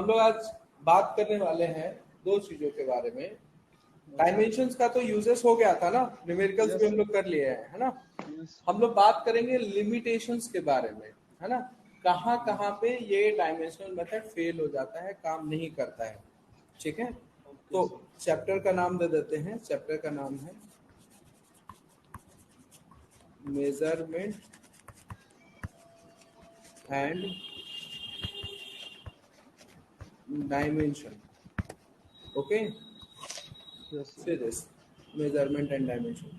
हम लोग आज बात करने वाले हैं दो चीजों के बारे में। डायमेंशंस का तो यूजेस हो गया था ना, न्यूमेरिकल्स भी हम लोग कर लिए हैं, है ना। हम लोग बात करेंगे लिमिटेशंस के बारे में, है ना। कहाँ कहाँ पे ये डायमेंशनल मेथड फेल हो जाता है, काम नहीं करता है, ठीक है। तो चैप्टर का नाम दे देते हैं। चैप्टर का नाम है measurement and dimension. Okay, measurement and dimension.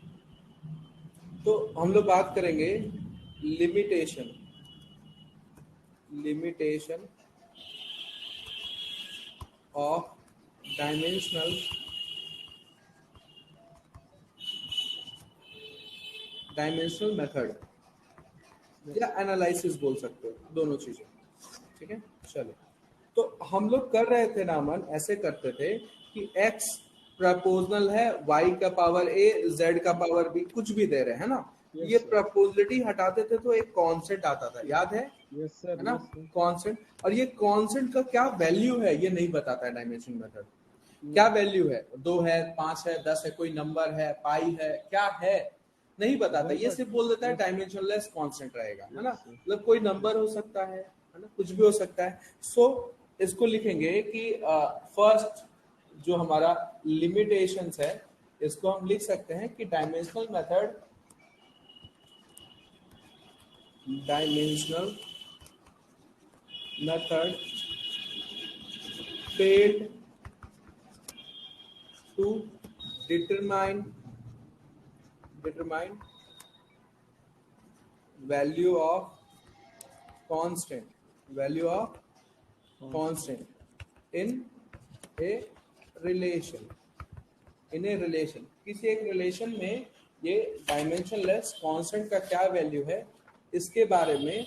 तो हम लोग बात करेंगे लिमिटेशन ऑफ डायमेंशनल मेथड या एनालिसिस बोल सकते हो, दोनों चीजें, ठीक है। चलो, तो हम लोग कर रहे थे नामन, ऐसे करते थे कि x प्रपोजनल है y का पावर a, z का पावर b, कुछ भी दे रहे हैं ना। ये प्रपोजलिटी हटाते थे तो एक कांस्टेंट आता था, याद है? है ना, कांस्टेंट। और ये कांस्टेंट का क्या वैल्यू है ये नहीं बताता है डायमेंशन मेथड। क्या वैल्यू है, 2 है, 5 है, 10 है, कोई नंबर है, पाई है, क्या है नहीं बताता। ये सिर्फ बोल देता है डायमेंशनलेस कांस्टेंट रहेगा, है ना। मतलब कोई नंबर हो सकता है ना, कुछ भी हो सकता है। सो इसको लिखेंगे कि फर्स्ट जो हमारा लिमिटेशंस है, इसको हम लिख सकते हैं कि dimensional method failed to determine value of constant in a relation किसी एक रिलेशन में ये डायमेंशनलेस कांस्टेंट का क्या वैल्यू है, इसके बारे में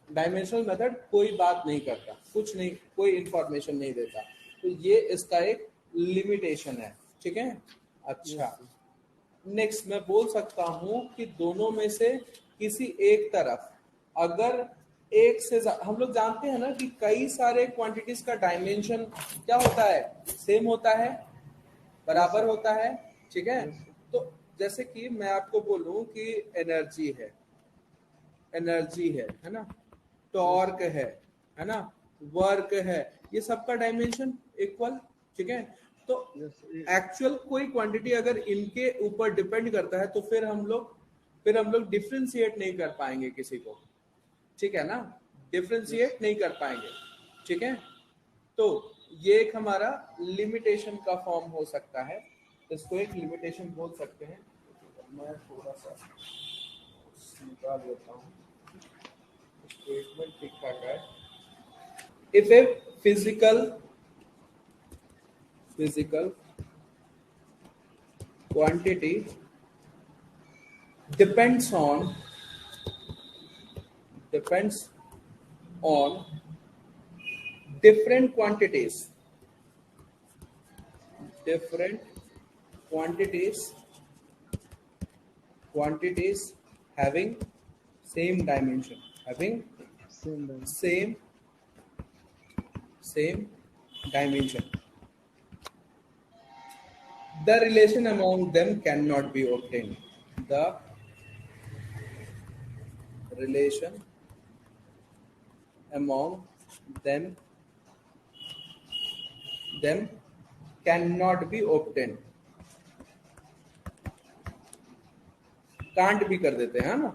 डायमेंशनल मेथड कोई बात नहीं करता, कुछ नहीं, कोई इंफॉर्मेशन नहीं देता। तो ये इसका एक लिमिटेशन है, ठीक है। अच्छा, नेक्स्ट मैं बोल सकता हूं कि दोनों में से किसी एक तरफ अगर एक से हम लोग जानते हैं ना कि कई सारे क्वांटिटीज का डायमेंशन क्या होता है, सेम होता है, बराबर होता है, ठीक है। तो जैसे कि मैं आपको बोलूं कि एनर्जी है ना, टॉर्क है ना, वर्क है, ये सबका डायमेंशन इक्वल, ठीक है। तो एक्चुअल कोई क्वांटिटी अगर इनके ऊपर डिपेंड करता है तो फिर हम लोग डिफरेंशिएट नहीं कर पाएंगे किसी को, ठीक है ना, डिफरेंशिएट नहीं कर पाएंगे, ठीक है। तो ये एक हमारा लिमिटेशन का फॉर्म हो सकता है, इसको एक लिमिटेशन बोल सकते हैं। मैं थोड़ा सा निकाल देता हूँ, स्टेटमेंट ठीक ठाक है। If a physical quantity depends on different quantities having same dimension, same dimension, the relation among them cannot be obtained. The relation among them cannot be obtained. Can't भी कर देते हैं ना,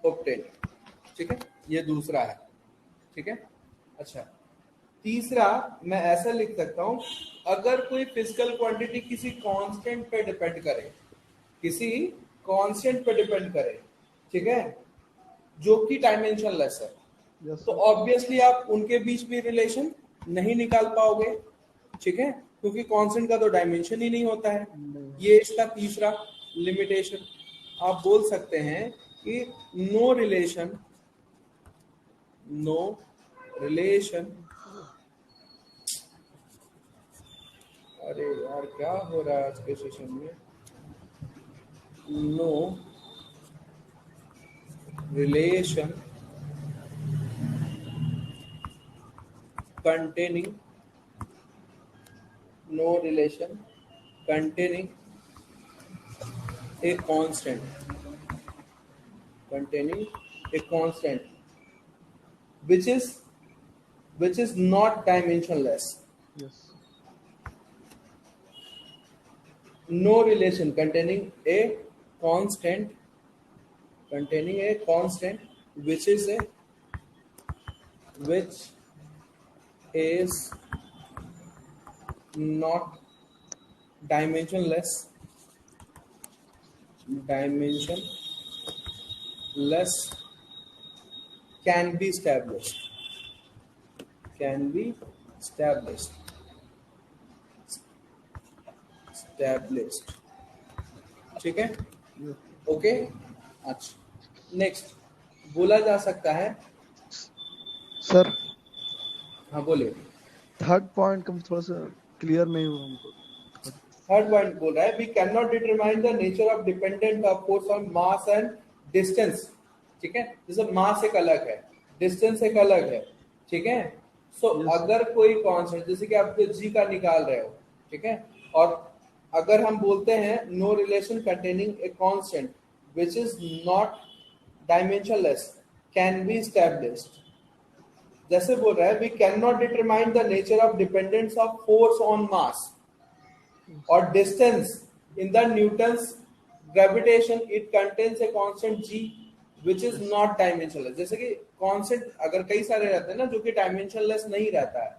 obtain, ठीक है। ये दूसरा है, ठीक है। अच्छा, तीसरा मैं ऐसा लिख सकता हूं, अगर कोई फिजिकल क्वांटिटी किसी कांस्टेंट पे डिपेंड करे, ठीक है, जो कि डायमेंशनलेस है, तो ऑब्वियसली आप उनके बीच भी रिलेशन नहीं निकाल पाओगे, ठीक है, क्योंकि कांस्टेंट का तो डायमेंशन ही नहीं होता है। ये इसका तीसरा लिमिटेशन। आप बोल सकते हैं कि नो रिलेशन अरे यार क्या हो रहा है आज के सेशन में, no relation containing no relation containing a constant which is not dimensionless. Yes. No relation containing a constant which is not dimensionless can be established ठीक है. Yes. ओके. अच्छा, नेक्स्ट बोला जा सकता है. सर हाँ बोलिए. थर्ड पॉइंट का थोड़ा सा क्लियर नहीं हुआ हमको. थर्ड पॉइंट बोल रहा है we can not determine the nature of dependent of force on mass and distance. ठीक है, जैसे मास एक अलग है, डिस्टेंस एक अलग है. ठीक है. सो अगर कोई कांस्टेंट जैसे कि आप जी का निकाल रहे हो, ठीक है, और अगर हम बोलते हैं no relation containing a constant which is not dimensionless can be established. जैसे बोल रहा है we can not determine the nature of dependence of force on mass और distance in the Newton's gravitation. It contains a constant G which is not dimensionless. जैसे कि constant अगर कई सारे रहते हैं ना जो कि डायमेंशनलेस नहीं रहता है.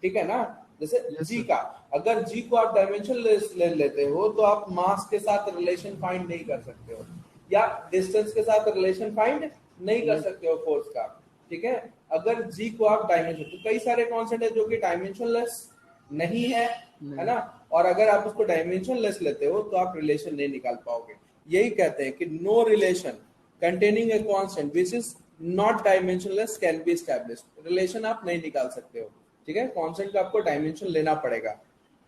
ठीक है ना. जैसे जी का अगर जी को आप डायमेंशनलेस ले लेते हो तो आप मास के साथ रिलेशन फाइंड नहीं कर सकते हो या डिस्टेंस के साथ रिलेशन फाइंड नहीं कर सकते हो फोर्स का. ठीक है. अगर जी को आप डायमेंशन, तो कई सारे कांस्टेंट है जो कि डायमेंशनलेस नहीं है ना, और अगर आप उसको डायमेंशनलेस लेते हो तो आप रिलेशन नहीं निकाल पाओगे. यही कहते हैं कि no relation containing a constant which is not dimensionless can be established. Relation आप नहीं निकाल सकते हो. ठीक है, कांस्टेंट का आपको डायमेंशन लेना पड़ेगा.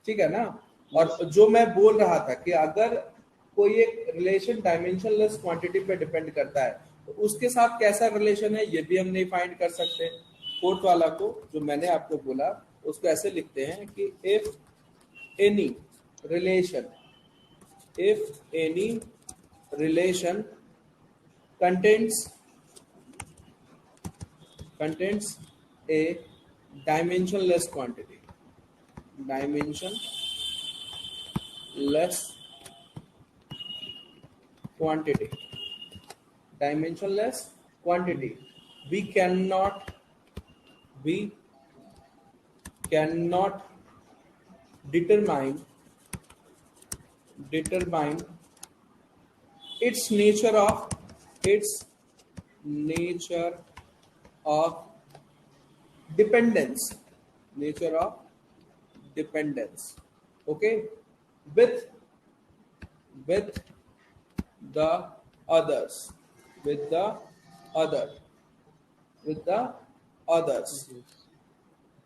ठीक है ना. और जो मैं बोल रहा था कि अगर कोई एक रिलेशन डायमेंशनलेस क्वांटिटी पे डिपेंड करता है तो उसके साथ कैसा रिलेशन है ये भी हम नहीं फाइंड कर सकते. फोर्थ वाला को जो मैंने आपको बोला उसको ऐसे लिखते हैं कि if any relation contains a dimensionless quantity we cannot determine its nature of dependence. Okay, with the others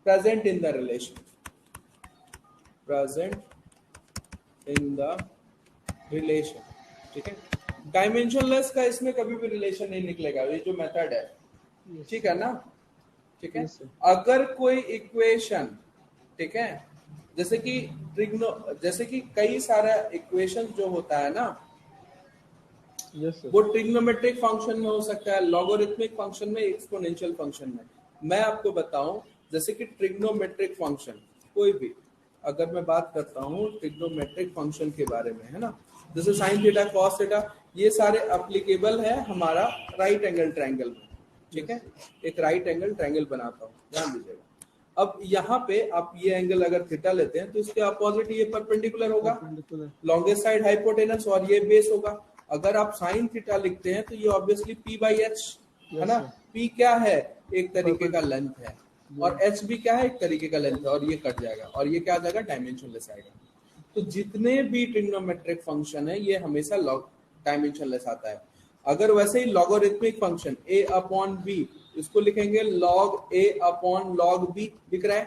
present in the relation. ठीक है. डायमेंशनलेस का इसमें कभी भी रिलेशन नहीं निकलेगा, ये जो मेथड है. ठीक है ना. ठीक है. अगर कोई इक्वेशन, ठीक है, जैसे कि कई सारा इक्वेशन जो होता है ना, वो ट्रिग्नोमेट्रिक फंक्शन में हो सकता है, लॉगरिथमिक फंक्शन में, एक्सपोनेंशियल फंक्शन में. मैं आपको बताऊं जैसे कि ट्रिग्नोमेट्रिक फंक्शन कोई भी, अगर मैं बात करता हूं ट्रिग्नोमेट्रिक फंक्शन के बारे में, है ना, जैसे साइन थीटा, कॉस थीटा, ये सारे एप्लीकेबल है हमारा राइट एंगल ट्रायंगल में. ठीक है. एक राइट एंगल ट्रायंगल बनाता हूँ, ध्यान दीजिएगा. अब यहाँ पे आप ये एंगल अगर थीटा लेते हैं तो इसके अपोजिट ये परपेंडिकुलर होगा, लॉन्गेस्ट साइड हाइपोटेनस, और ये बेस होगा. अगर आप साइन थीटा लिखते हैं तो ये ऑब्वियसली पी बाई एच है ना. पी क्या है, एक तरीके का लेंथ है, और एच भी क्या है, एक तरीके का लेंथ है, और ये कट जाएगा और ये क्या आ जाएगा, डायमेंशनलेस आएगा. तो जितने भी ट्रिग्नोमेट्रिक फंक्शन है ये हमेशा डायमेंशनलेस आता है. अगर वैसे ही logarithmic function a upon b, इसको लिखेंगे log a upon log b, दिख रहा है.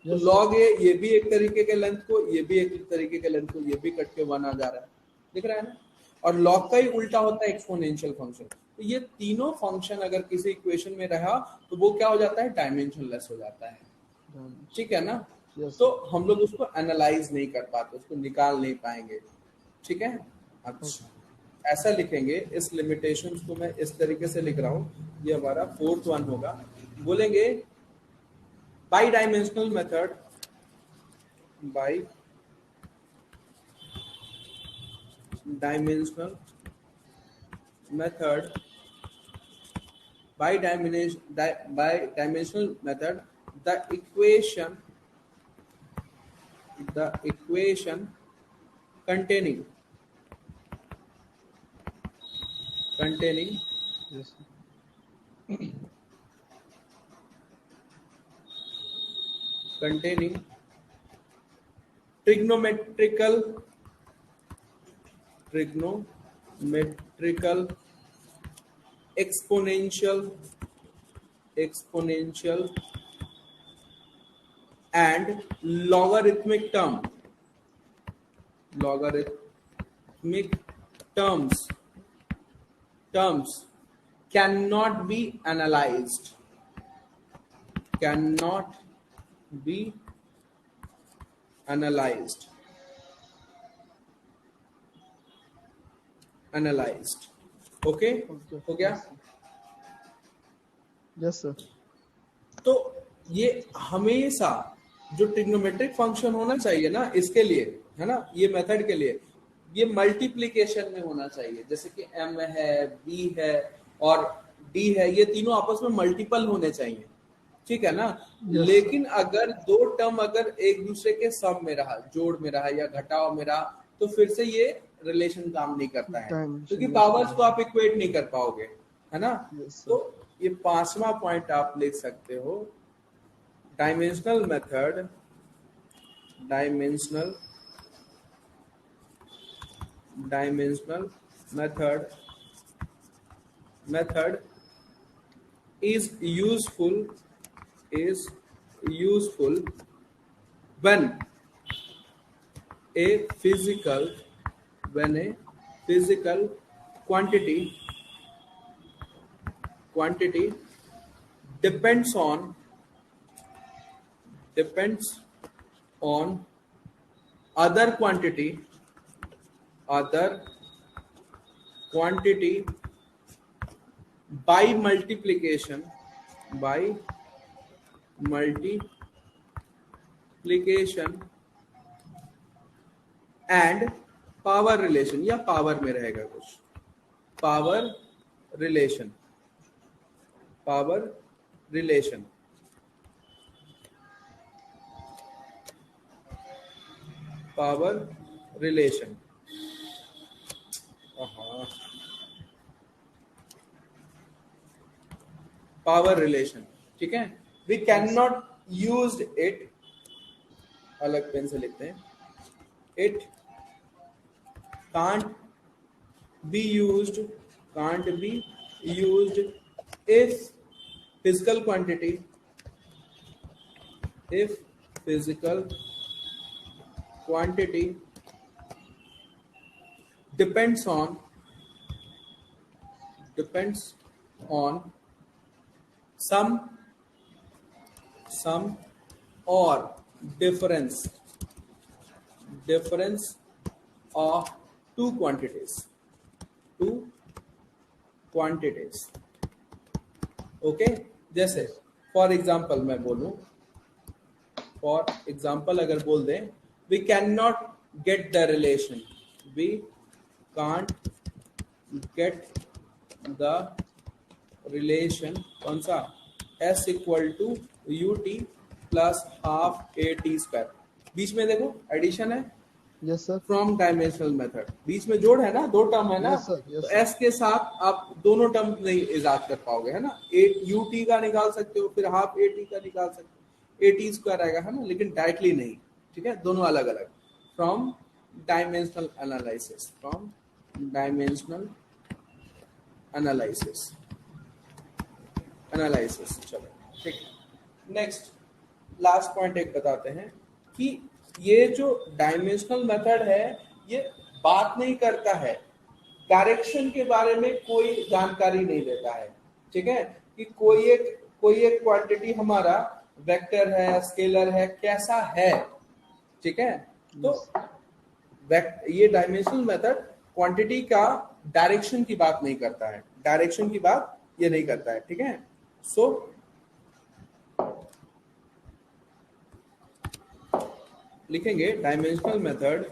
तो log a ये भी एक तरीके के लेंथ को, ये भी एक तरीके के लेंथ को, ये भी कट के 1 आ जा रहा है, दिख रहा है ना. और log का ही उल्टा होता है एक्सपोनेंशियल फंक्शन. तो ये तीनों फंक्शन अगर किसी इक्वेशन में रहा तो वो क्या हो जाता है, डायमेंशनलेस हो जाता है. ठीक है ना। Yes, तो हम लोग उसको एनालाइज नहीं कर पाते, उसको निकाल नहीं पाएंगे, ठीक है। अच्छा, ऐसा लिखेंगे, इस लिमिटेशन को मैं इस तरीके से लिख रहा हूं, ये हमारा फोर्थ वन होगा। बोलेंगे by dimensional method, by dimensional method, by dimensional method, the equation containing yes, trigonometrical exponential and logarithmic terms cannot be analyzed, okay, okay, हो गया। yes, sir. तो ये हमेशा जो ट्रिग्नोमेट्रिक फंक्शन होना चाहिए ना, इसके लिए है ना, ये मेथड के लिए ये मल्टीप्लिकेशन में होना चाहिए, जैसे कि m है, b है और d है, ये तीनों आपस में मल्टीपल होने चाहिए, ठीक है ना। Yes, लेकिन अगर दो टर्म अगर एक दूसरे के सम में रहा, जोड़ में रहा या घटाव में रहा, तो फिर से ये रिलेशन काम नहीं करता है, Dimension, क्योंकि yes, पावर्स sir. को आप इक्वेट नहीं कर पाओगे, है ना। Yes, sir. तो ये पांचवा पॉइंट आप लिख सकते हो, dimensional method is useful when a physical quantity depends on other quantity by multiplication and power relation, या पावर में रहेगा कुछ, पावर रिलेशन पावर रिलेशन, ठीक है। We can not use it, अलग पेन से लिखते हैं, it can't be used if physical quantity depends on some or difference of two quantities, okay. जैसे फॉर एग्जाम्पल मैं बोलूं, अगर बोल दें, we can not get the relation, we can't get the relation, कौन सा, s equal to ut plus half at², बीच में देखो एडिशन है, Yes, sir. From dimensional method, बीच में जोड़ है ना, दो टर्म है ना, Yes, sir. Yes, तो sir. s के साथ आप दोनों टर्म नहीं इजाद कर पाओगे, है ना। ut का निकाल सकते हो, फिर हाफ at का निकाल सकते हो, at² आएगा, है ना, लेकिन डायरेक्टली नहीं, ठीक है, दोनों अलग अलग। फ्रॉम डायमेंशनल एनालिसिस चलो ठीक। नेक्स्ट लास्ट पॉइंट एक बताते हैं कि ये जो डायमेंशनल मेथड है, ये बात नहीं करता है, डायरेक्शन के बारे में कोई जानकारी नहीं देता है, ठीक है, कि कोई एक क्वांटिटी हमारा वेक्टर है, स्केलर है, कैसा है, ठीक है। तो ये डायमेंशनल मेथड क्वांटिटी का डायरेक्शन की बात नहीं करता है, डायरेक्शन की बात ये नहीं करता है, ठीक है। सो लिखेंगे dimensional method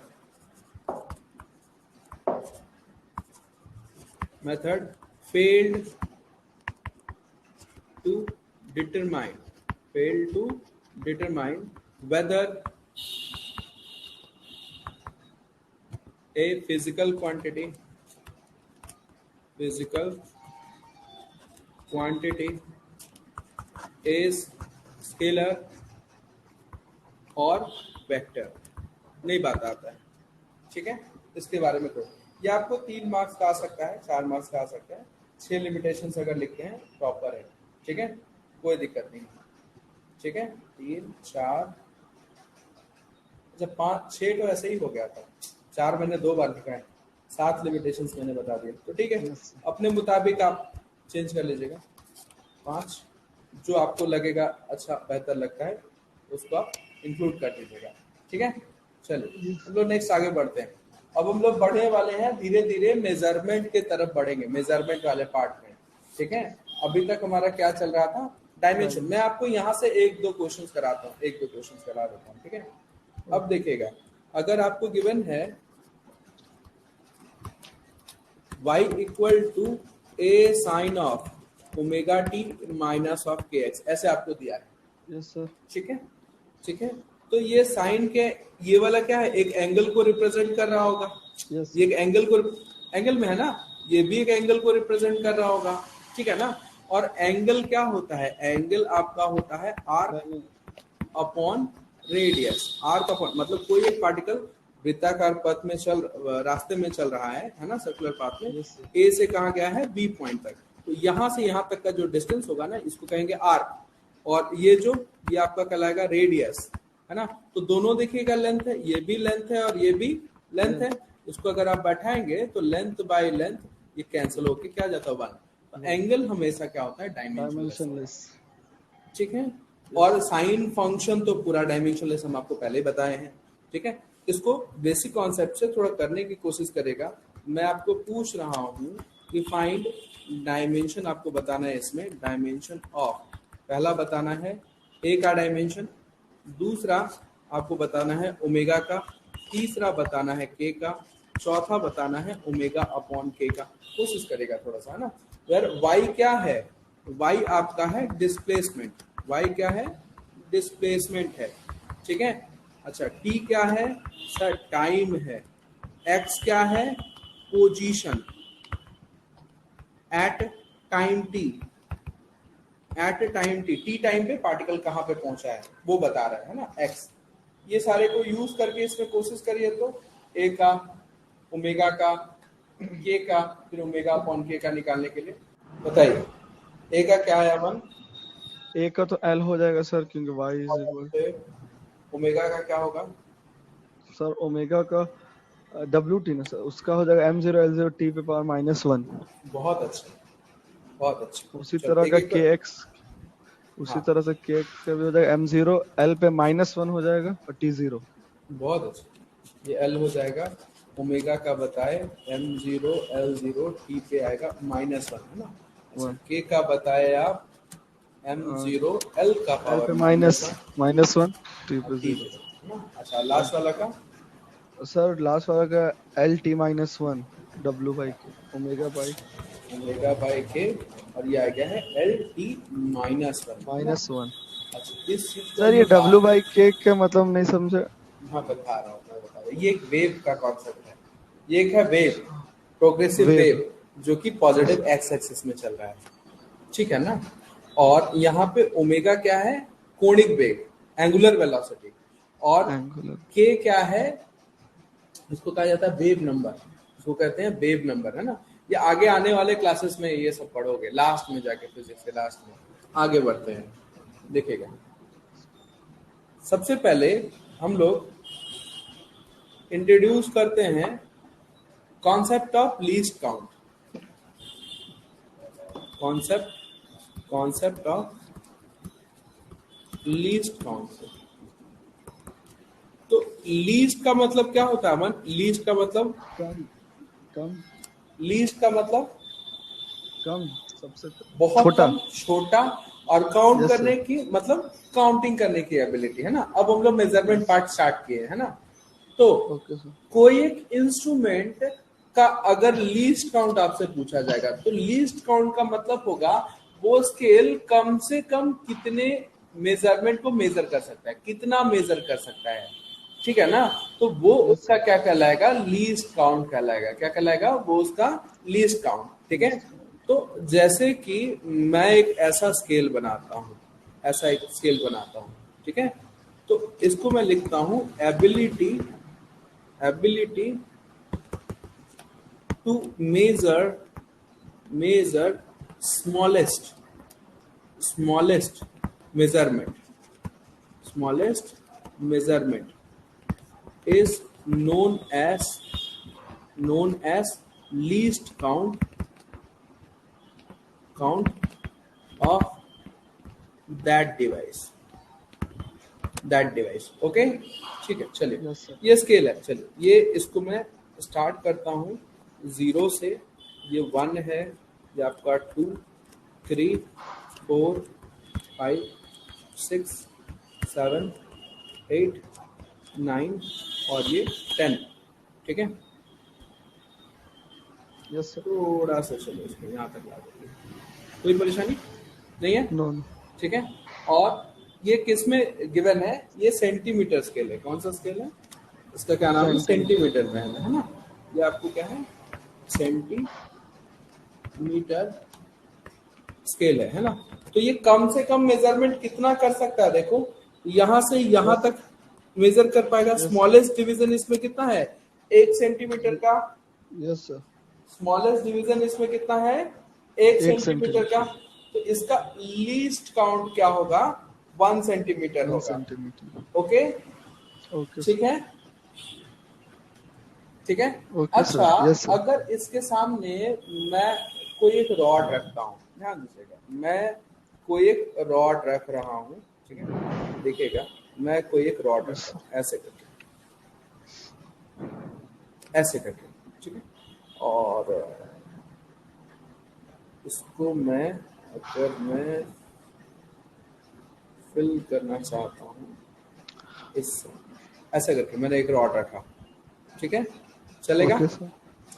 failed to determine whether a physical quantity is scalar और वेक्टर नहीं बात आता है, ठीक है। इसके बारे में तो ये आपको 3 मार्क्स का आ सकता है, 4 मार्क्स का आ सकता है, 6 लिमिटेशंस अगर लिखते हैं प्रॉपर है, ठीक है, कोई दिक्कत नहीं, ठीक है। 3 4 अच्छा 5 6 तो ऐसे ही हो गया था, 4 मैंने 2 बार लिखा है, 7 लिमिटेशंस मैंने बता दिए, तो ठीक है। अपने मुताबिक आप चेंज कर लीजिएगा, 5 जो आपको लगेगा अच्छा बेहतर लगता है उसको आप इंक्लूड कर दीजिएगा, ठीक है। चलिए हम लोग नेक्स्ट आगे बढ़ते हैं। अब हम लोग बढ़ने वाले हैं धीरे धीरे मेजरमेंट के तरफ बढ़ेंगे, मेजरमेंट वाले पार्ट में, ठीक है। अभी तक हमारा क्या चल रहा था, डायमेंशन। मैं आपको यहाँ से 1-2 क्वेश्चंस कराता हूँ, 1-2 क्वेश्चंस करा देता हूँ, ठीक है। अब देखिएगा, अगर आपको गिवन है y equal to a sine of omega T minus of K X, ऐसे आपको दिया है, यस सर, ठीक है, ठीक है। तो ये साइन के ये वाला क्या है, एक एंगल को रिप्रेजेंट कर रहा होगा, यस ये एक एंगल में है ना, ये भी एक एंगल को रिप्रेजेंट कर रहा होगा, ठीक है ना। और एंगल क्या होता है, एंगल आपका होता है arc upon radius, arc upon मतलब कोई एक पार्टिकल वृत्ताकार पथ में रास्ते में चल रहा है ना, सर्कुलर पाथ में, ए से कहा गया है बी पॉइंट तक, तो यहाँ से यहाँ तक का जो डिस्टेंस होगा ना, इसको कहेंगे आर्क, और ये आपका कहलाएगा रेडियस, है ना। तो दोनों देखिएगा लेंथ है, ये भी लेंथ है और ये भी लेंथ है, इसको अगर आप बैठाएंगे तो लेंथ बाय लेंथ ये कैंसिल होके क्या जाता है 1। तो एंगल हमेशा क्या होता है, डायमेंशनलेस, ठीक है। और साइन फंक्शन तो पूरा डायमेंशनलेस हम आपको पहले ही बताए हैं, ठीक है। इसको बेसिक कॉन्सेप्ट से थोड़ा करने की कोशिश करेगा। मैं आपको पूछ रहा हूँ कि फाइंड डायमेंशन, आपको बताना है इसमें डायमेंशन ऑफ, पहला बताना है ए का डायमेंशन, दूसरा आपको बताना है ओमेगा का, तीसरा बताना है के का, चौथा बताना है ओमेगा अपॉन के का। कोशिश करेगा थोड़ा सा, है ना। यार वाई क्या है, वाई आपका है डिस्प्लेसमेंट, वाई क्या है, डिस्प्लेसमेंट है, ठीक है। अच्छा टी क्या है सर, टाइम है। एक्स क्या है, position at time T, at time T time पे पार्टिकल कहाँ पे पहुंचा है वो बता रहा है ना, एक्स। ये सारे को यूज करके इसमें कोशिश करिए तो ए का, ओमेगा का, के का, फिर ओमेगा अपॉन के का निकालने के लिए बताइए। ए का क्या है अमन, ए का तो एल हो जाएगा सर, क्योंकि वाई इज इक्वल, ओमेगा का क्या होगा सर ओमेगा का डब्ल्यू टी ना सर, उसका हो जाएगा m0 L0 t पे पावर -1। बहुत अच्छा, बहुत अच्छा। उसी चलो, तरह का एक-एक के एक्स, उसी तरह से के एक्स का भी हो जाएगा m0 L पे -1 हो जाएगा और t 0। बहुत अच्छा, ये एल हो जाएगा, ओमेगा का बताए m0 L0 t पे आएगा -1, है ना। अच्छा, के का बताए आप m0 L का L पावर पे -1 t पे 0। अच्छा लास्ट वाला का सर लास्ट वाला का L t -1 W बाई के, ओमेगा बाई के, और ये आ गया है एल टी -1। अच्छा इस चीज को सर ये W बाई के का मतलब नहीं समझे। हाँ बता रहा हूँ, ये एक वेव का कॉन्सेप्ट है, ये एक है वेव, प्रोग्रेसिव वेव जो कि पॉजिटिव एक्स एक्सिस में चल रहा है, ठीक है ना। और यहाँ पे ओमेगा क्या है, कोणिक वेग, एंगुलर वेलोसिटी, और के क्या है, इसको कहा जाता है वेव नंबर, इसको कहते हैं वेव नंबर, है ना। ये आगे आने वाले क्लासेस में ये सब पढ़ोगे, लास्ट में जाके फिजिक्स के लास्ट में। आगे बढ़ते हैं, देखिएगा सबसे पहले हम लोग इंट्रोड्यूस करते हैं concept of least count, concept of least count से। तो लीस्ट का मतलब क्या होता है अमन? लीस्ट का मतलब, कम कम लीस्ट का मतलब कम सबसे बहुत छोटा। कम, छोटा, और काउंट यस करने सर। की मतलब काउंटिंग करने की एबिलिटी, है ना। अब हम लोग मेजरमेंट यस। पार्ट स्टार्ट किए, है ना। तो ओके सर। कोई एक इंस्ट्रूमेंट का अगर लीस्ट काउंट आपसे पूछा जाएगा, तो लीस्ट काउंट का मतलब होगा वो स्केल कम से कम कितने मेजरमेंट को मेजर कर सकता है, कितना मेजर कर सकता है, ठीक है ना। तो वो यस उसका सर। क्या कहलाएगा? लीस्ट काउंट कहलाएगा। क्या कहलाएगा? वो उसका लीस्ट काउंट, ठीक है। लीस्ट। तो जैसे कि मैं एक ऐसा स्केल बनाता हूं, ऐसा एक स्केल बनाता हूं, ठीक है। तो इसको मैं लिखता हूं ability, ability to measure smallest, smallest measurement, smallest measurement is known as least count of that device, that device, okay. ठीक है, चलिए, यस सर। ये स्केल है। चलिए, ये इसको मैं स्टार्ट करता हूँ जीरो से। ये 1 है, ये आपका 2, 3, 4, 5, 6, 7, 8, 9 और ये 10, ठीक है। Yes sir. थोड़ा सा चलो इसको यहाँ तक ला देंगे, कोई परेशानी नहीं है, नो नो। ठीक है। और ये किस में गिवन है? ये सेंटीमीटर स्केल है। कौन सा स्केल है? इसका क्या नाम है? सेंटीमीटर। सेंटीमीटर में है ना। ये आपको क्या है? सेंटीमीटर स्केल है ना। तो ये कम से कम मेजरमेंट कितना कर सकता है? देखो, यहां से यहां यस। तक मेजर कर पाएगा। यस। स्मॉलेस्ट डिवीजन इसमें कितना है? 1 सेंटीमीटर का। Yes sir. स्मॉलेस्ट डिवीजन इसमें कितना है? 1 सेंटीमीटर का। सेंटीमीटर। तो इसका लीस्ट काउंट क्या होगा? 1 सेंटीमीटर 1 होगा, सेंटीमीटर। ओके। ओके ठीक सर। है, ठीक है। ओके अच्छा, सर। Yes sir. अगर इसके सामने मैं कोई एक रॉड रखता हूँ, ध्यान दीजिएगा, मैं कोई एक रॉड रख रहा हूँ, ठीक है। देखिएगा, मैं कोई एक रॉड यस रखता हूँ, सर। ऐसे करके, ऐसे करके, ठीक है। और इसको मैं, अगर मैं फिल करना चाहता हूँ इससे, ऐसे करके मैंने एक रॉड रखा, ठीक है, चलेगा, ओके सर।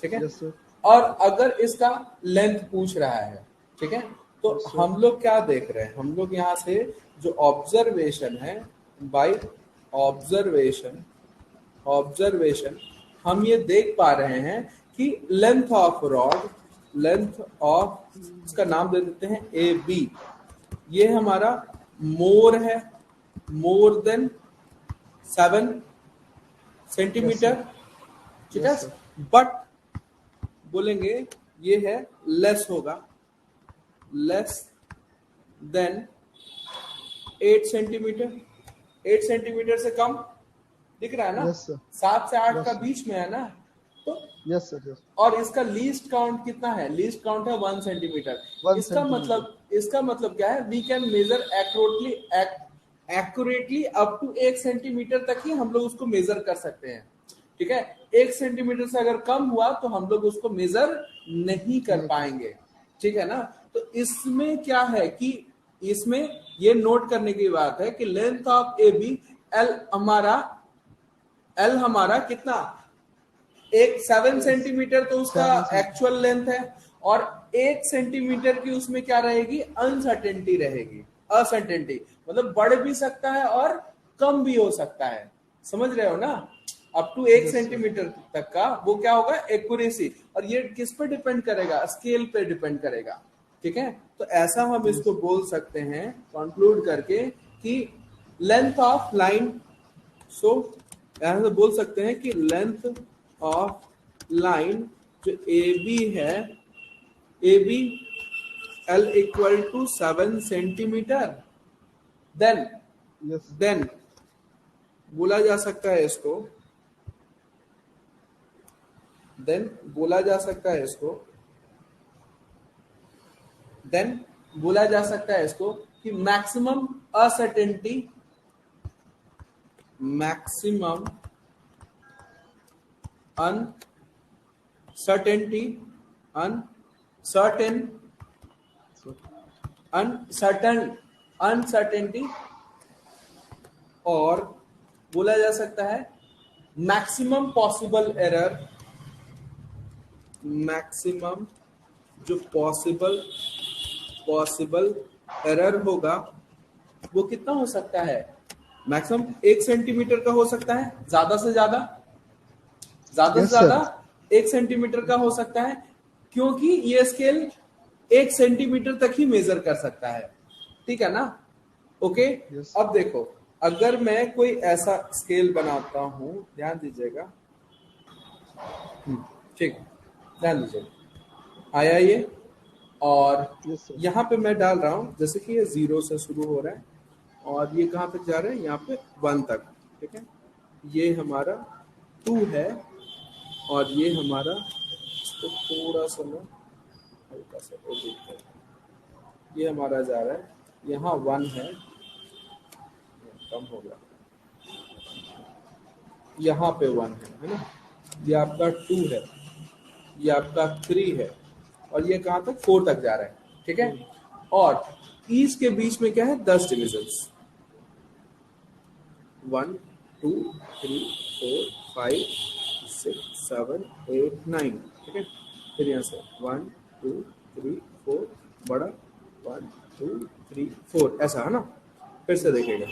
ठीक है। Yes sir. और अगर इसका लेंथ पूछ रहा है, ठीक है, तो यस सर। हम लोग क्या देख रहे हैं? हम लोग यहाँ से जो ऑब्जर्वेशन है, बाय ऑब्जर्वेशन, ऑब्जर्वेशन हम ये देख पा रहे हैं कि length of rod, length of, इसका नाम दे देते हैं ए बी। ये हमारा मोर है, more than 7 yes centimetre, sir. ठीक है। Yes sir. बट बोलेंगे ये है लेस होगा, लेस देन 8 सेंटीमीटर। 8 सेंटीमीटर से कम दिख रहा है ना, यस सर। 7 से 8 का यस सर। बीच में है ना। तो यस सर। यस। और इसका लीस्ट काउंट कितना है? लीस्ट काउंट है 1 सेंटीमीटर। 1 इसका सेंटीमीटर। मतलब, इसका मतलब क्या है? We can measure accurately, accurately up to 1 centimetre तक ही हम लोग उसको मेजर कर सकते हैं, ठीक है। 1 सेंटीमीटर से अगर कम हुआ तो हम लोग उसको मेजर नहीं कर नहीं कर पाएंगे, ठीक है ना। तो इसमें क्या है कि इसमें ये नोट करने की बात है कि length of A B, L हमारा, एल हमारा कितना? एक 7 सेंटीमीटर तो उसका 7 सेंटीमीटर। एक्चुअल लेंथ है, और 1 सेंटीमीटर की उसमें क्या रहेगी? अनसर्टेनिटी रहेगी। असर्टेनिटी मतलब बढ़ भी सकता है और कम भी हो सकता है, समझ रहे हो ना। अप टू एक यस सर। सेंटीमीटर तक का वो क्या होगा? एक्यूरेसी। और ये किस पे डिपेंड करेगा? स्केल पे डिपेंड करेगा, ठीक है। तो ऐसा हम इसको यस। बोल सकते हैं कंक्लूड करके कि लेंथ ऑफ लाइन, सो यहां से बोल सकते हैं कि लेंथ ऑफ लाइन जो ए बी है, A B L equal to 7 centimetre, then yes. Then बोला जा सकता है इसको, देन बोला जा सकता है इसको, देन बोला जा सकता है इसको कि maximum uncertainty, maximum uncertainty, uncertain uncertainty, और बोला जा सकता है मैक्सिमम पॉसिबल एरर, मैक्सिमम जो पॉसिबल एरर होगा वो कितना हो सकता है, मैक्सिमम 1 सेंटीमीटर का हो सकता है, ज्यादा से ज्यादा Yes, ज्यादा 1 सेंटीमीटर का हो सकता है, क्योंकि ये स्केल 1 सेंटीमीटर तक ही मेजर कर सकता है, ठीक है ना। Okay Yes. अब देखो, अगर मैं कोई ऐसा स्केल बनाता हूं, ध्यान दीजिएगा, ठीक, ध्यान दीजिएगा, आया ये, और Yes, sir. यहाँ पे मैं डाल रहा हूं, जैसे कि ये 0 से शुरू हो रहा है और ये कहाँ तक जा रहा है, यहाँ पे 1 तक, ठीक है। ये हमारा 2 है और ये हमारा, इसको थोड़ा सा मैं हल्का सा एडिट कर, ये हमारा जा रहा है, यहाँ 1 है, कम हो गया, यहाँ पे 1 है ना, ये आपका 2 है, ये आपका 3 है, और ये कहाँ तक 4 तक जा रहा है, ठीक है। और ईज के बीच में क्या है, 10 डिविजन्स, 1 2 3 4 5 6 7 8 9, ठीक है। फिर यहाँ से 1 2 3 4 बड़ा, 1 2 3 4, ऐसा है ना। फिर से देखिएगा,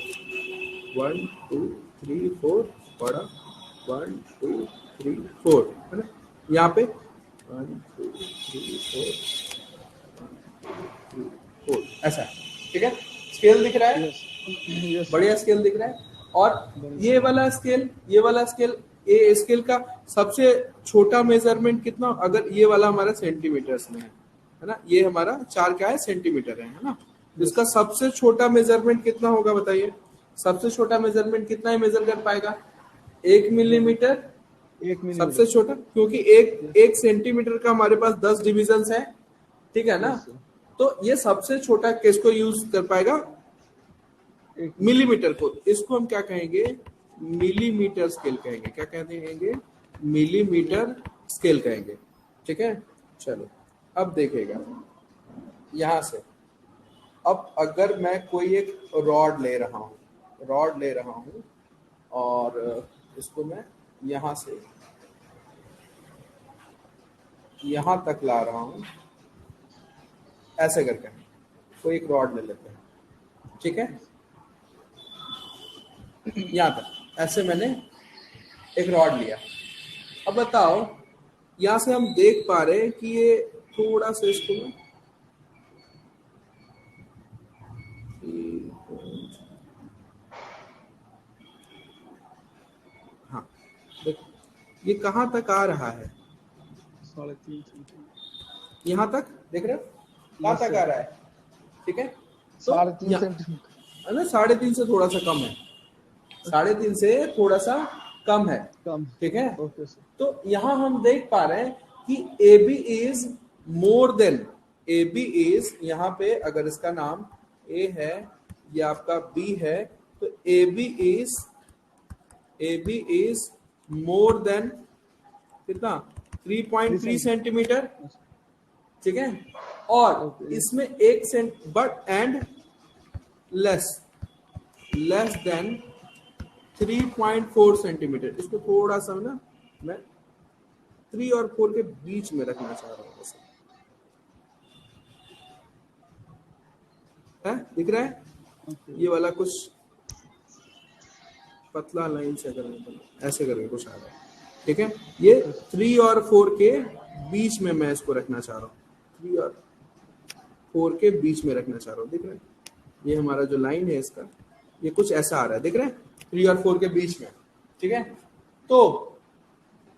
1 2 3 4 बड़ा, 1 2 3 4, है ना। यहाँ पे 1 2 3 4 4, ऐसा है, ठीक है। स्केल दिख रहा है, Yes. बढ़िया स्केल दिख रहा है। और ये वाला स्केल, ये स्केल का सबसे छोटा मेजरमेंट कितना, अगर ये वाला हमारा सेंटीमीटर्स में है ना, ये हमारा 4 क्या है, सेंटीमीटर है ना। इसका सबसे छोटा मेजरमेंट कितना होगा बताइए, सबसे छोटा मेजरमेंट कितना ही मेजर कर पाएगा, 1 मिलीमीटर, 1 मिलीमीटर सबसे छोटा, क्योंकि एक सेंटीमीटर का हमारे पास 10 डिविजन्स है, ठीक है ना। Yes, sir. तो ये सबसे छोटा किसको यूज कर पाएगा, मिलीमीटर को। इसको हम क्या कहेंगे, मिलीमीटर स्केल कहेंगे, क्या कहेंगे, मिलीमीटर स्केल कहेंगे, ठीक है। चलो अब देखेगा यहां से, अब अगर मैं कोई एक रॉड ले रहा हूं और इसको मैं यहां से यहां तक ला रहा हूं, ऐसे करके कोई एक रॉड ले लेते हैं, ठीक है। यहां तक ऐसे मैंने एक रॉड लिया। अब बताओ, यहां से हम देख पा रहे हैं कि ये थोड़ा सा, इसको मैं हाँ देखो, ये कहां तक आ रहा है, 3.5 सेंटीमीटर, यहां तक देख रहे हो, कहां तक आ रहा है, ठीक है। 3.5 सेंटीमीटर, है ना, 3.5 से थोड़ा सा कम है, 3.5 से थोड़ा सा कम है, कम, ठीक है। Okay sir. तो यहां हम देख पा रहे हैं कि AB is more than, AB is, यहाँ पे अगर इसका नाम A है, ये आपका B है, तो AB इज मोर देन कितना, 3.3 सेंटीमीटर, ठीक है। और Okay. इसमें 1 cent, but and less than 3.4 centimetre. इसको थोड़ा सा ना मैं 3 और 4 के बीच में रखना चाह रहा हूँ, वैसे है, दिख रहा है। Okay. ये वाला कुछ पतला लाइन से अगर ऐसे करके कुछ आ रहा है, ठीक है। ये 3 और 4 के बीच में मैं इसको रखना चाह रहा हूँ, 3 और 4 के बीच में रखना चाह रहा हूँ, दिख रहा है। ये हमारा जो लाइन है इसका, ये कुछ ऐसा आ रहा है, दिख रहा है, 3 और 4 के बीच में, ठीक है। तो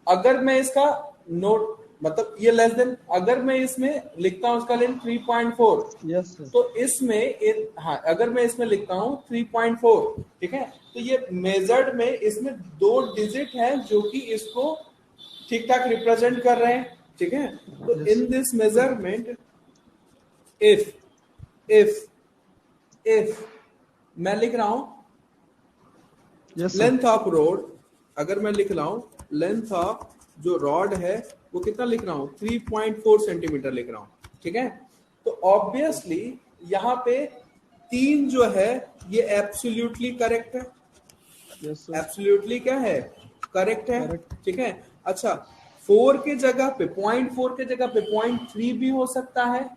अगर मैं इसका नोट, मतलब ये लेस देन, अगर मैं इसमें लिखता हूं इसका लेंथ 3.4, यस सर, तो इसमें हाँ, अगर मैं इसमें लिखता हूं 3.4, ठीक है, तो ये मेजर्ड में इसमें 2 डिजिट है जो कि इसको ठीक ठाक रिप्रेजेंट कर रहे हैं, ठीक है। तो in this measurement, if if मैं लिख रहा हूं yes sir, length of road, अगर मैं लिख रहा हूं लेंथ ऑफ जो रॉड है वो कितना लिख रहा हूं 3.4 सेंटीमीटर लिख रहा हूं, ठीक है। तो ऑब्वियसली यहाँ पे 3 जो है ये एब्सोल्युटली करेक्ट है, यस सर, एब्सोल्युटली क्या है, करेक्ट है, करेक्ट, ठीक है। अच्छा 4 के जगह पे 0.4 के जगह पे 0.3 भी हो सकता है,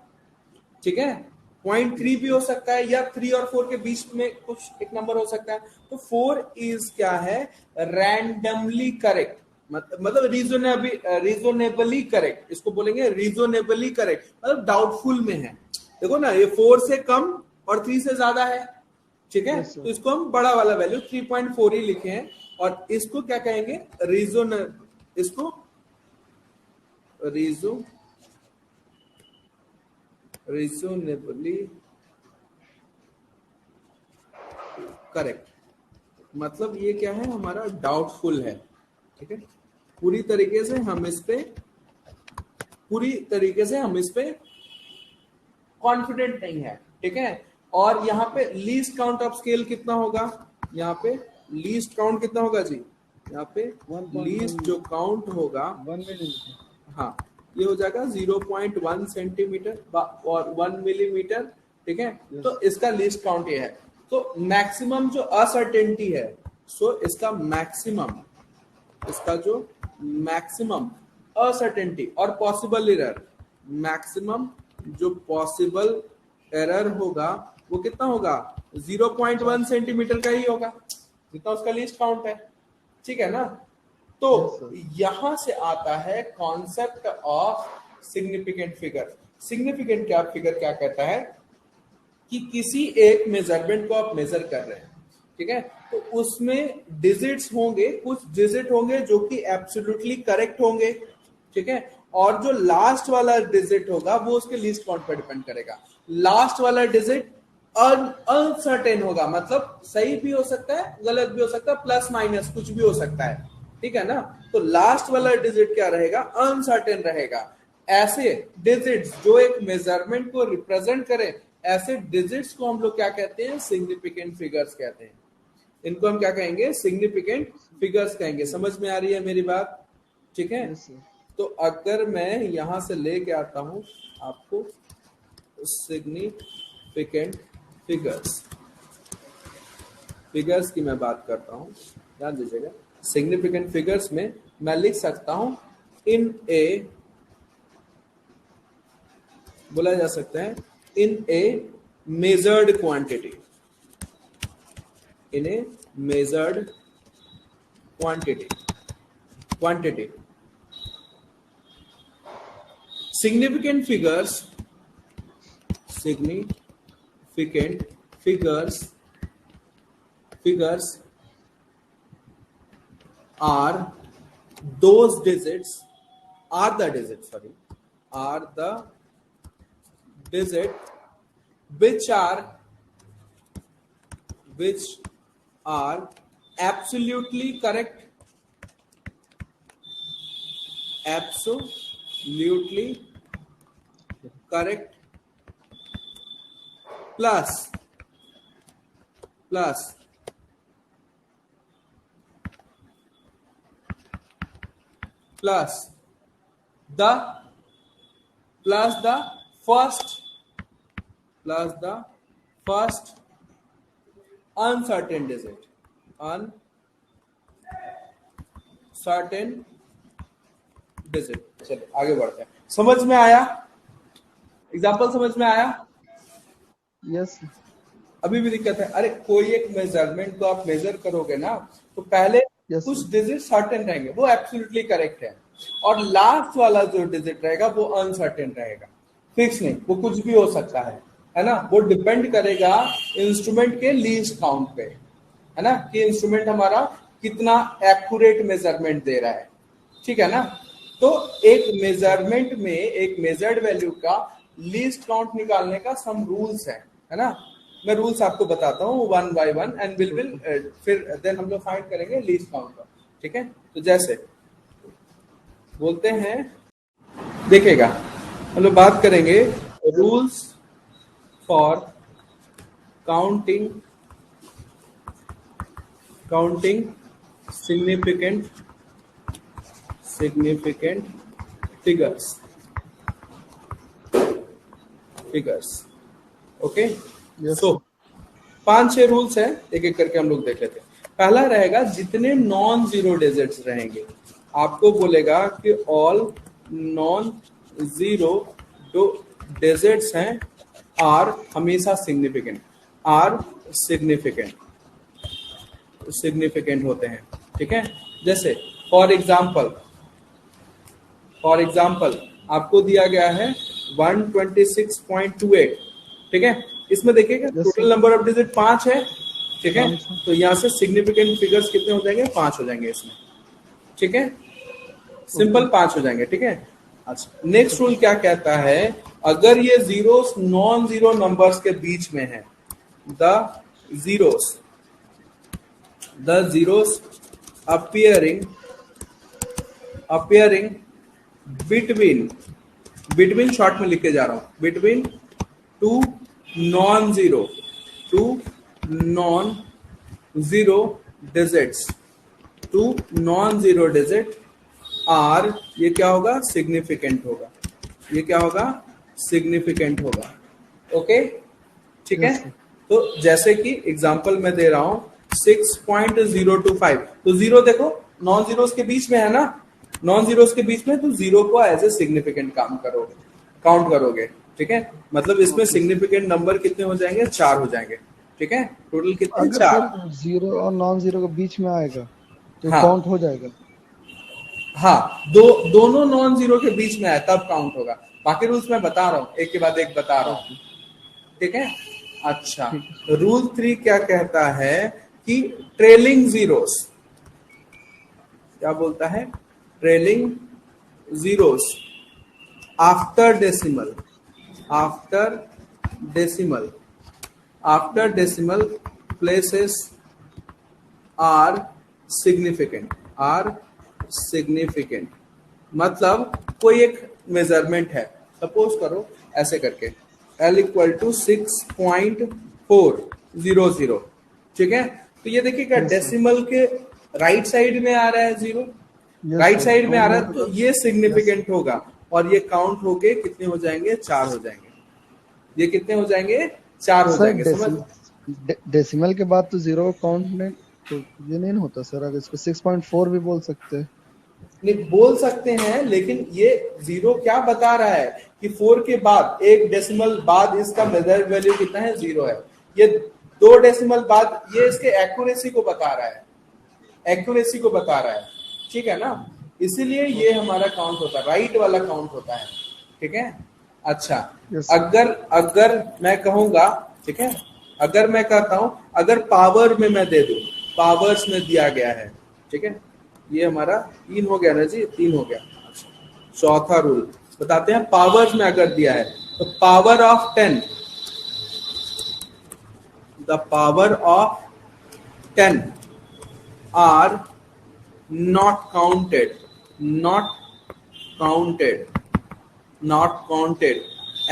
ठीक है, 0.3 भी हो सकता है, या 3 और 4 के बीच में कुछ एक नंबर हो सकता है। तो 4 इज क्या है, रैंडमली करेक्ट, मतलब रीजनेबली करेक्ट, इसको बोलेंगे रीजनेबली करेक्ट, मतलब डाउटफुल में है। देखो ना ये 4 से कम और 3 से ज्यादा है, ठीक है। Yes, sir. तो इसको हम बड़ा वाला वैल्यू 3.4 ही लिखे हैं, और इसको क्या कहेंगे, इसको रीजनेबली करेक्ट, मतलब ये क्या है, हमारा डाउटफुल है, ठीक है। पूरी तरीके से हम इस पे कॉन्फिडेंट नहीं है, ठीक है। और यहाँ पे लीस्ट काउंट ऑफ स्केल कितना होगा, यहाँ पे लीस्ट काउंट कितना होगा जी, यहाँ पे 1.1 लीस्ट जो काउंट होगा, 1 मिलीमीटर, हाँ ये हो जाएगा 0.1 सेंटीमीटर और 1 मिलीमीटर, ठीक है। Yes. तो इसका लीस्ट काउंट ये है। तो मैक्सिमम जो असर्टेनिटी है, सो इसका जो मैक्सिमम असर्टेनिटी और पॉसिबल एरर, मैक्सिमम जो पॉसिबल एरर होगा वो कितना होगा, 0.1 सेंटीमीटर का ही होगा, जितना उसका लीस्ट काउंट है, ठीक है ना। तो Yes, यहां से आता है concept of significant figure. Significant क्या फिगर क्या कहता है कि किसी एक मेजरमेंट को आप मेजर कर रहे हैं, ठीक है, तो उसमें डिजिट्स होंगे, कुछ डिजिट होंगे जो कि एब्सोल्युटली करेक्ट होंगे, ठीक है, और जो लास्ट वाला डिजिट होगा वो उसके लीस्ट काउंट पर डिपेंड करेगा। लास्ट वाला डिजिट अनसर्टेन होगा, मतलब सही भी हो सकता है, गलत भी हो सकता है, प्लस माइनस कुछ भी हो सकता है, ठीक है ना। तो लास्ट वाला डिजिट क्या रहेगा, अनसर्टेन रहेगा। ऐसे डिजिट्स जो एक मेजरमेंट को रिप्रेजेंट करें, ऐसे डिजिट्स को हम लोग क्या कहते हैं, सिग्निफिकेंट फिगर्स कहते हैं। इनको हम क्या कहेंगे, सिग्निफिकेंट फिगर्स कहेंगे। समझ में आ रही है मेरी बात, ठीक है। Yes, sir. तो अगर मैं यहां से लेके आता हूं आपको सिग्निफिकेंट फिगर्स की मैं बात करता हूं, ध्यान दीजिएगा। सिग्निफिकेंट फिगर्स में मैं लिख सकता हूं इन ए, बोला जा सकता है in a measured quantity, in a measured quantity. Significant figures are those digits, are the digits which are absolutely correct, plus the first uncertain digit, चलिए आगे बढ़ते हैं। समझ में आया, एग्जाम्पल समझ में आया। Yes, अभी भी दिक्कत है, अरे कोई एक मेजरमेंट को आप मेजर करोगे ना, तो पहले Yes, कुछ sir. डिजिट सर्टेन रहेंगे, वो एब्सोल्युटली करेक्ट है, और लास्ट वाला जो डिजिट रहेगा वो अनसर्टेन रहेगा, फिक्स नहीं, वो कुछ भी हो सकता है ना। वो डिपेंड करेगा इंस्ट्रूमेंट के लीस्ट काउंट पे, है ना, कि इंस्ट्रूमेंट हमारा कितना एक्यूरेट मेजरमेंट दे रहा है, ठीक है ना। तो एक मेजरमेंट में एक मेजर्ड वैल्यू का लीस्ट काउंट निकालने का सम रूल्स है ना। मैं रूल्स आपको बताता हूँ one by one, and will फिर देन हम लोग फाइंड करेंगे लीस्ट काउंट का, ठीक है। तो जैसे बोलते हैं, देखिएगा हम लोग बात करेंगे rules for counting significant figures. Okay Yes, so sir. 5-6 rules है, एक एक करके हम लोग देख लेते हैं। पहला रहेगा जितने नॉन जीरो डिजिट्स रहेंगे आपको बोलेगा कि ऑल नॉन जीरो जो डिजिट्स हैं आर हमेशा सिग्निफिकेंट, आर सिग्निफिकेंट होते हैं, ठीक है। जैसे फॉर एग्जाम्पल आपको दिया गया है 126.28, ठीक है। इसमें देखिएगा Yes, total sir. Number of digit 5 है, ठीक है। 5 है। तो यहाँ से सिग्निफिकेंट फिगर्स कितने हो जाएंगे? 5 हो जाएंगे इसमें, ठीक है। सिंपल 5 हो जाएंगे, ठीक है। अच्छा, नेक्स्ट रूल क्या कहता है? अगर ये जीरोस नॉन जीरो नंबर्स के बीच में है, the zeros appearing between short में लिख के जा रहा हूं, between two non zero digit are, ये क्या होगा? सिग्निफिकेंट होगा, ये क्या होगा? सिग्निफिकेंट होगा, ओके, ठीक है। Yes, sir. तो जैसे कि एग्जांपल मैं दे रहा हूं 6.025, तो जीरो देखो नॉन जीरोस के बीच में है ना, नॉन जीरोस के बीच में, तो जीरो को एज ए सिग्निफिकेंट काउंट करोगे, ठीक है। मतलब इसमें सिग्निफिकेंट नंबर कितने हो जाएंगे? 4 हो जाएंगे, ठीक है। टोटल कितने? अगर 4। सर जीरो और नॉन जीरो के बीच में आएगा तो हाँ काउंट हो जाएगा। हाँ, दोनों नॉन जीरो के बीच में आए तब काउंट होगा। बाकी रूल्स मैं बता रहा हूँ, एक के बाद एक बता रहा हूँ, ठीक है। अच्छा, ठीक है। रूल 3 क्या कहता है कि ट्रेलिंग जीरोस, क्या बोलता है? Trailing zeros after decimal places are significant. मतलब कोई एक मेजरमेंट है, सपोज करो ऐसे करके L इक्वल टू 6.400, ठीक है। तो ये देखिए क्या Yes, sir. डेसिमल के राइट साइड में आ रहा है zero, Yes, right sir. Side में आ रहा है, दोनों तो तरफ- ये सिग्निफिकेंट होगा। और ये काउंट हो गए कितने हो जाएंगे? 4 हो जाएंगे। ये कितने हो जाएंगे? 4 हो सर जाएंगे, समझ? डेसिमल के बाद तो जीरो काउंट नहीं, तो ये नहीं ना होता सर। अगर इसको 6.4 भी बोल सकते हैं। नहीं बोल सकते हैं, लेकिन ये जीरो क्या बता रहा है कि 4 के बाद एक डेसिमल बाद इसका मेजर वैल्यू कितना है? 0 है। ये 2 डेसिमल बाद ये इसके एक्यूरेसी को बता रहा है, ठीक है ना। इसीलिए ये हमारा काउंट होता है, राइट वाला काउंट होता है, ठीक है। अच्छा, Yes, sir. अगर मैं कहूंगा, ठीक है, अगर मैं कहता हूं, अगर पावर में मैं दे दूं, पावर्स में दिया गया है, ठीक है। ये हमारा 3 हो गया ना जी, 3 हो गया। चौथा रूल बताते हैं, पावर्स में अगर दिया है तो power of 10, the power of 10 are not counted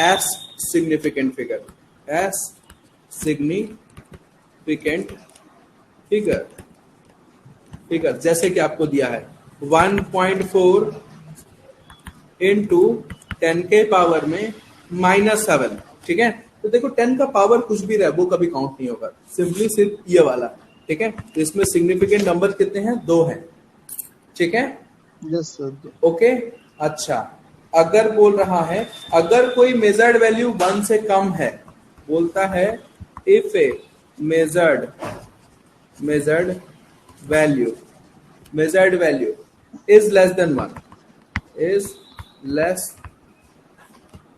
as significant figure, जैसे कि आपको दिया है 1.4 इंटू 10 के पावर में -7, ठीक है। तो देखो 10 का पावर कुछ भी रहे वो कभी काउंट नहीं होगा, सिंपली सिर्फ ये वाला, ठीक है। तो इसमें सिग्निफिकेंट नंबर कितने हैं? 2 हैं, ठीक है। Yes sir. ओके, अच्छा, अगर बोल रहा है अगर कोई मेजर्ड वैल्यू 1 से कम है, बोलता है if A measured value is less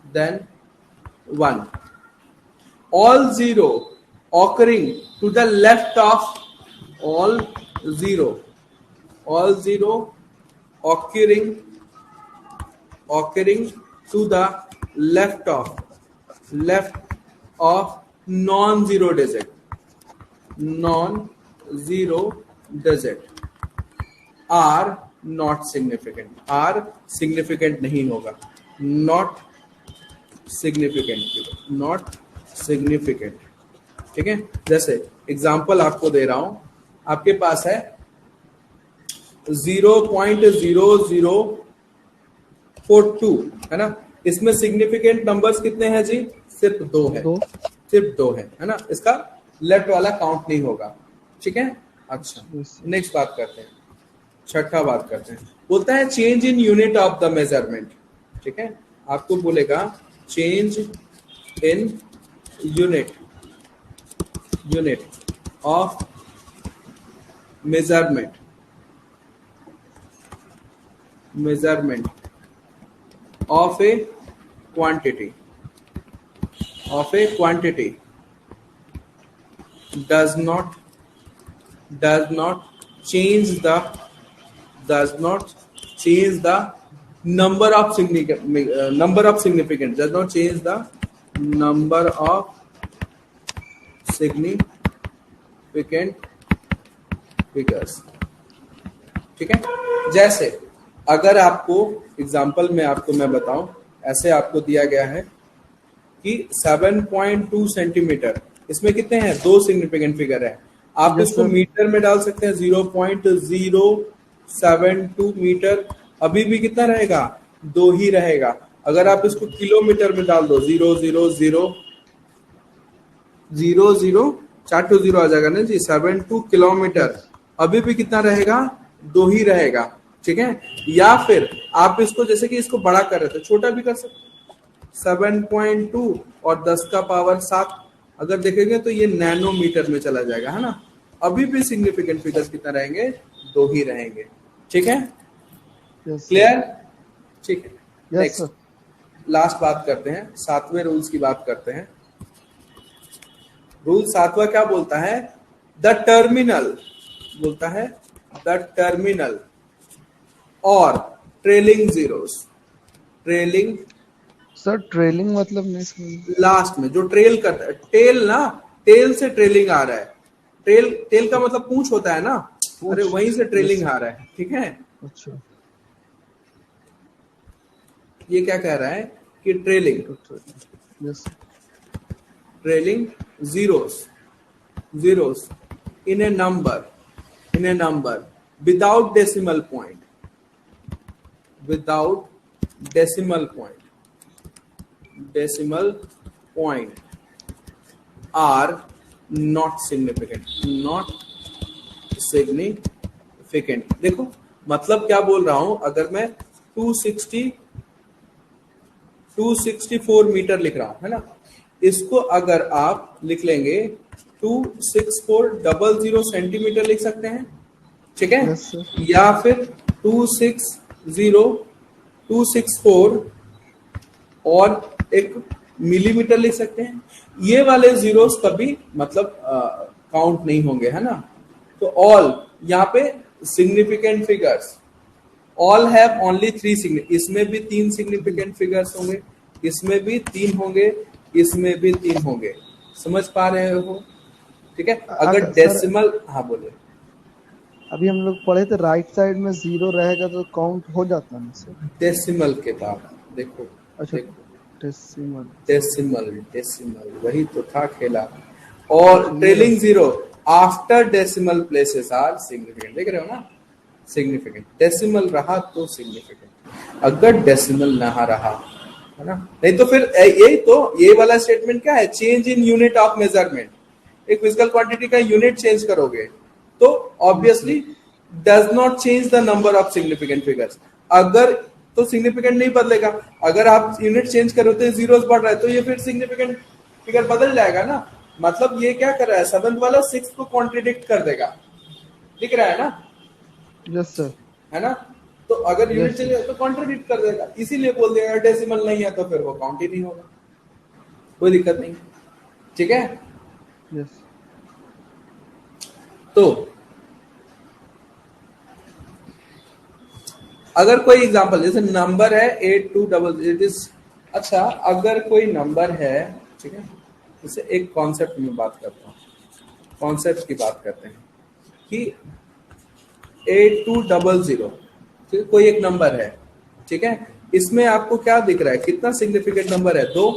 than 1, all zero occurring to the left of all zero occurring to the left of non-zero digit are not significant नहीं होगा, not significant, ठीक है। जैसे एग्जांपल आपको दे रहा हूं, आपके पास है 0.0042 है ना, इसमें सिग्निफिकेंट नंबर्स कितने हैं जी? सिर्फ 2 है, दो। सिर्फ 2 है ना, इसका लेफ्ट वाला काउंट नहीं होगा, ठीक है। अच्छा, नेक्स्ट बात करते हैं, छठा बात करते हैं, बोलता है change in unit of the measurement, ठीक है। आपको बोलेगा change in unit of measurement of a quantity does not change the number of significant does not change the number of significant figures, ठीक है। जैसे अगर आपको एग्जांपल में आपको मैं बताऊं, ऐसे आपको दिया गया है कि 7.2 सेंटीमीटर, इसमें कितने हैं? 2 सिग्निफिकेंट फिगर है। आप इसको मीटर में डाल सकते हैं, 0.072 मीटर, अभी भी कितना रहेगा? 2 ही रहेगा। अगर आप इसको किलोमीटर में डाल दो, 0.000 4 to 0 आ जाएगा ना जी, 72 किलोमीटर, अभी भी कितना रहेगा? 2 ही रहेगा, ठीक है। या फिर आप इसको जैसे कि इसको बड़ा कर रहे थे, छोटा भी कर सकते, 7.2 और 10 का पावर 7, अगर देखेंगे तो ये नैनोमीटर में चला जाएगा, है ना। अभी भी सिग्निफिकेंट फिगर्स कितना रहेंगे? 2 ही रहेंगे, ठीक है। क्लियर? ठीक है। नेक्स्ट लास्ट बात करते हैं, 7वें रूल्स की बात करते हैं। रूल 7वां क्या बोलता है? द टर्मिनल, बोलता है द टर्मिनल और trailing zeros. Trailing sir, trailing मतलब नहीं समझ। लास्ट में जो ट्रेल करता है, टेल ना, टेल से ट्रेलिंग आ रहा है, टेल का मतलब पूंछ होता है ना, अरे वहीं से ट्रेलिंग आ रहा है, ठीक है। अच्छा, ये क्या कह रहा है कि trailing zeros in a number without decimal point are not significant। देखो मतलब क्या बोल रहा हूं, अगर मैं 264 मीटर लिख रहा हूं, है ना, इसको अगर आप लिख लेंगे 26400 सेंटीमीटर लिख सकते हैं, ठीक है। या फिर 264 और एक मिलीमीटर लिख सकते हैं। ये वाले जीरोस कभी मतलब काउंट नहीं होंगे, है ना। तो ऑल यहाँ पे significant figures, all have only 3 significant, इसमें भी 3 सिग्निफिकेंट फिगर्स होंगे, इसमें भी 3 होंगे, इसमें भी 3 होंगे। समझ पा रहे हो? ठीक है। अगर डेसिमल, हाँ बोले। अभी हम लोग पढ़े थे राइट साइड में 0 रहेगा तो काउंट हो जाता है ना। डेसिमल के बाद देखो, अच्छा देखो डेसिमल वही तो था खेला। और trailing zero after decimal places are significant, देख रहे हो ना, सिग्निफिकेंट। डेसिमल रहा तो सिग्निफिकेंट, अगर डेसिमल ना रहा, है ना, नहीं तो फिर यही तो, ये वाला स्टेटमेंट क्या है? Change in unit of measurement. एक फिजिकल क्वांटिटी का यूनिट चेंज करोगे तो obviously does not change the number of significant figures. अगर तो सिग्निफिकेंट नहीं बदलेगा, अगर आप यूनिट चेंज करोगे तो जीरोस बढ़ रहा है, तो ये फिर सिग्निफिकेंट फिगर बदल जाएगा ना। मतलब ये क्या कर रहा है? 7th वाला 6th को कॉन्ट्रडिक्ट कर देगा, दिख रहा है ना? यस सर, है ना। तो अगर यूनिट चेंज हो तो कॉन्ट्रडिक्ट कर देगा, इसीलिए बोल देगा डेसिमल नहीं है तो फिर वो काउंट ही नहीं होगा, कोई दिक्कत नहीं, ठीक है। यस। तो अगर कोई एग्जांपल, जैसे नंबर है 8288, अच्छा अगर कोई नंबर है, ठीक है, जैसे एक कॉन्सेप्ट में बात करता हूँ, कॉन्सेप्ट की बात करते हैं कि 8200, ठीक है, कोई एक नंबर है, ठीक है, इसमें आपको क्या दिख रहा है? कितना सिग्निफिकेंट नंबर है? 2,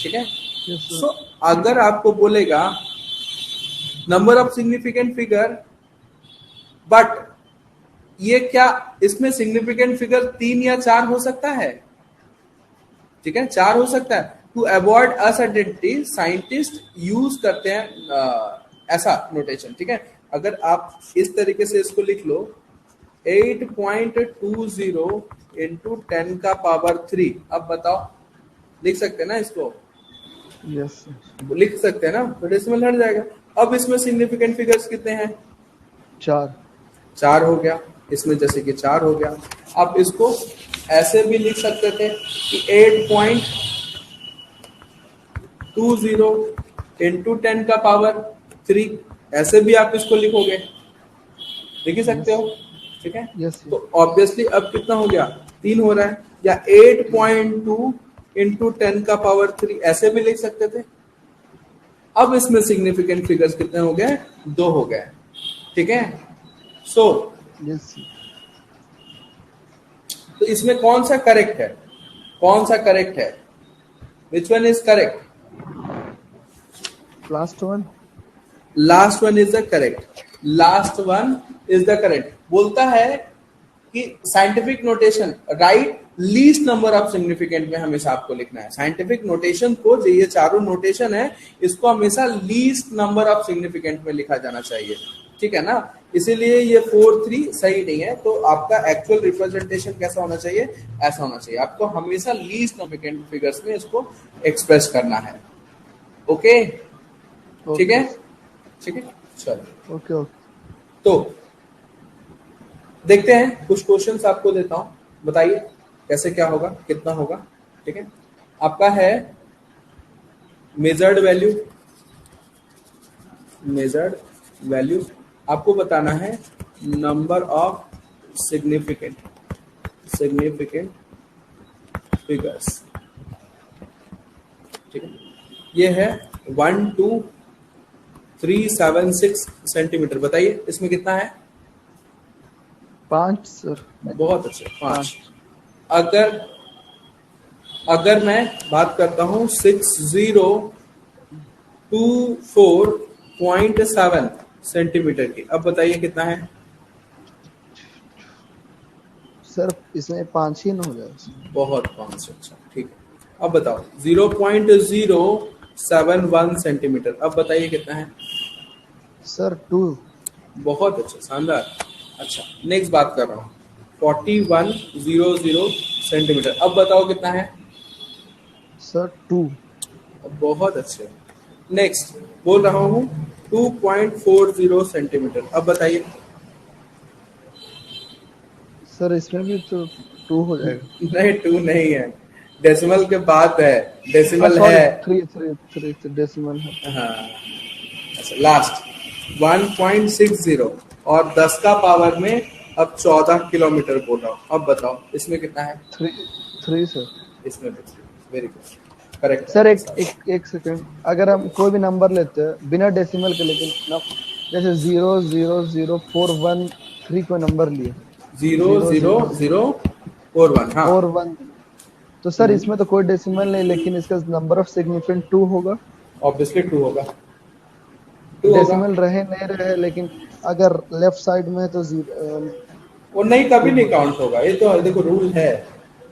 ठीक है। सो अगर आपको बोलेगा number of significant figure, but ये क्या इसमें सिग्निफिकेंट फिगर 3 या 4 हो सकता है? ठीक है, 4 हो सकता है। To avoid uncertainty scientist use करते हैं ऐसा नोटेशन। ठीक है, अगर आप इस तरीके से इसको लिख लो 8.20 इंटू 10 का पावर 3, अब बताओ लिख सकते हैं ना इसको? यस लिख सकते हैं ना, तो डेसिमल हट जाएगा। अब इसमें सिग्निफिकेंट फिगर्स कितने हैं? 4। 4 हो गया, इसमें जैसे कि 4 हो गया। आप इसको ऐसे भी लिख सकते थे कि 8.20 इंटू 10 का पावर 3, ऐसे भी आप इसको लिखोगे, लिख ही सकते हो। ठीक है, यस तो ऑब्वियसली अब कितना हो गया? 3 हो रहा है। या 8.2 इंटू 10 का पावर 3, ऐसे भी लिख सकते थे। अब इसमें सिग्निफिकेंट फिगर्स कितने हो गए? 2 हो गए। ठीक है, सो यस तो इसमें कौन सा करेक्ट है? कौन सा करेक्ट है? Which one is correct? Last one. Last one is the correct. Last one is the correct. बोलता है कि scientific notation right least number of significant में हमेशा आपको लिखना है। साइंटिफिक नोटेशन को, जो ये चारों नोटेशन है, इसको हमेशा लीस्ट नंबर ऑफ सिग्निफिकेंट में लिखा जाना चाहिए। ठीक है ना, इसीलिए ये 4-3 सही नहीं है। तो आपका एक्चुअल रिप्रेजेंटेशन कैसा होना चाहिए? ऐसा होना चाहिए। आपको हमेशा लीस्ट सिग्निफिकेंट फिगर्स में इसको एक्सप्रेस करना है। ओके, ठीक है, ठीक है, चलो। Okay okay. तो देखते हैं, कुछ क्वेश्चंस आपको देता हूं, बताइए कैसे क्या होगा, कितना होगा। ठीक है, आपका है मेजर्ड वैल्यू। मेजर्ड वैल्यू आपको बताना है नंबर ऑफ सिग्निफिकेंट फिगर्स। ठीक है, ये है 12376 सेंटीमीटर। बताइए इसमें कितना है? 5 सर। बहुत अच्छे, 5। अगर मैं बात करता हूं 6024.7 सेंटीमीटर की, अब बताइए कितना है? सर इसमें 5 ही ना हो जाएगा? बहुत 5। अच्छा, ठीक है। अब बताओ 0.071 सेंटीमीटर, अब बताइए कितना है? सर 2। बहुत अच्छा, शानदार। अच्छा, नेक्स्ट बात कर रहा हूँ 4100 सेंटीमीटर, अब बताओ कितना है? सर 2। बहुत अच्छे। नेक्स्ट बोल रहा हूँ 2.40 सेंटीमीटर, अब बताइए। सर इसमें भी तो 2 हो जाएगा। नहीं, 2 नहीं है, डेसिमल के बाद है, डेसिमल सॉरी, है। 3 डेसिमल है। हाँ, अच्छा, लास्ट 1.60 और 10 का पावर में अब 14 किलोमीटर बोल रहा हूँ, अब बताओ इसमें कितना है? 3 सर। इसमें वेरी गुड, करेक्ट। सर एक सेकंड, अगर हम कोई भी नंबर लेते हैं बिना डेसिमल के, लेकिन जैसे 00041 कोई नंबर लिए 00041, हाँ, और 1, तो सर इसमें तो कोई डेसिमल नहीं, लेकिन इसका नंबर ऑफ सिग्निफिकेंट 2 होगा। ऑब्वियसली 2 होगा। डेसिमल रहे नहीं रहे, लेकिन अगर लेफ्ट साइड में है तो वो नहीं, कभी नहीं काउंट होगा। ये तो देखो रूल है,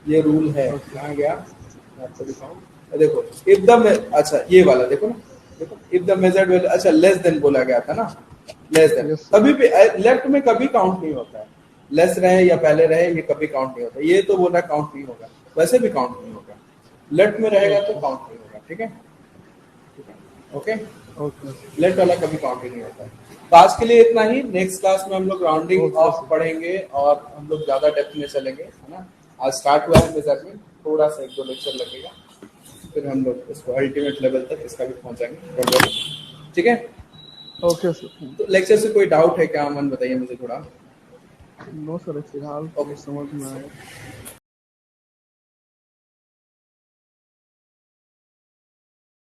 ये रूल है। कहाँ गया, मैं आपको दिखाऊं। देखो इफ द, अच्छा ये वाला देखो ना, देखो इफ द मेजर्ड वैल्यू, अच्छा लेस देन बोला गया था ना, लेस देन। Yes, कभी भी लेफ्ट में कभी काउंट नहीं होता है, लेस रहे या पहले रहे, ये कभी काउंट नहीं होता। ये तो बोल रहा काउंट नहीं होगा, वैसे भी काउंट नहीं होगा। लेफ्ट में रहेगा तो काउंट नहीं होगा। ठीक है, ओके, ओके लेफ्ट वाला कभी काउंट ही नहीं होता है। तो आज के लिए इतना ही। नेक्स्ट क्लास में हम लोग राउंडिंग ऑफ पढ़ेंगे और हम लोग ज्यादा डेप्थ में चलेंगे, है ना। आज स्टार्ट हुआ है मेजरमेंट, थोड़ा सा 1-2 लेक्चर लगेगा, फिर हम लोग इसको अल्टीमेट लेवल तक इसका भी पहुंचाएंगे। ठीक है, ओके सर। तो लेक्चर से कोई डाउट है क्या? अमन बताइए मुझे थोड़ा। नो सर, फिलहाल समझ में आया।